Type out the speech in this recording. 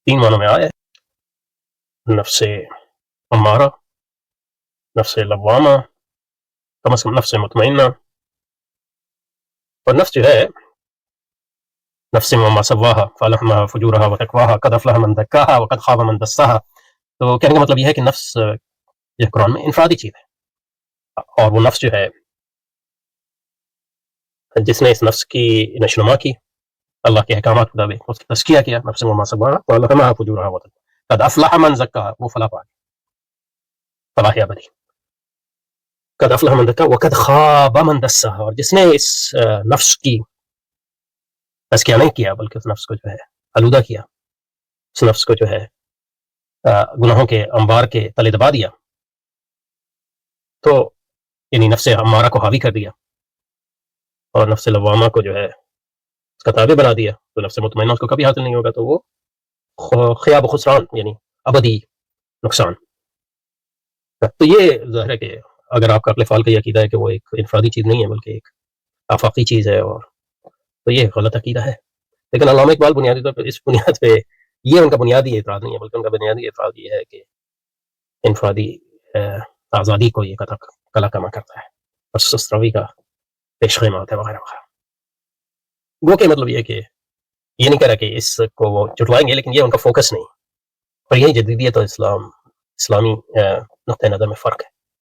تین معنوں میں آئے، نفس امارہ، نفس لوامہ، کم از کم نفس مطمئنہ. اور نفس جو ہے، نفس وما سواہا فالہمہا فجورہا وتقواہا قد افلح من زکاہا وقد خاب من دساہا. تو کہنے کا مطلب یہ ہے کہ نفس یہ قرآن میں انفرادی چیز ہے، اور وہ نفس جو ہے جس نے اس نفس کی نشوونما کی اللہ کے احکامات کے مطابق، اس کی تزکیہ کیا، نفس وما سواہا فالہمہا فجورہا وتقواہا قد افلح من زکاہا، وہ فلاح پا گیا، فلاح ابدی. قد افلح من زکاہا وقد خاب من دساہا، اور جس نے اس نفس کی تزکیہ نہیں کیا بلکہ اس نفس کو جو ہے آلودہ کیا، اس نفس کو جو ہے گناہوں کے انبار کے تلے دبا دیا، تو یعنی نفس امارہ کو حاوی کر دیا اور نفس لوامہ کو جو ہے اس کا تابع بنا دیا، تو نفس مطمئنہ اس کو کبھی حاصل نہیں ہوگا، تو وہ خیاب و خسران یعنی ابدی نقصان. تو یہ ظاہر ہے کہ اگر آپ کا عقل فعال کا یہ عقیدہ ہے کہ وہ ایک انفرادی چیز نہیں ہے بلکہ ایک آفاقی چیز ہے، اور تو یہ غلط عقیدہ ہے. لیکن علامہ اقبال بنیادی طور پر اس بنیاد پہ، یہ ان کا بنیادی اعتراض نہیں ہے بلکہ ان کا بنیادی اعتراض یہ ہے کہ انفرادی آزادی کو یہ کلا کما کرتا ہے اور سست روی کا پیش خیمات ہے وغیرہ وغیرہ. وہ کہ مطلب یہ کہ یہ نہیں کہہ رہا کہ اس کو وہ جٹلائیں گے، لیکن یہ ان کا فوکس نہیں، اور یہی جدیدیت اور اسلامی نقطۂ نظر میں فرق ہے.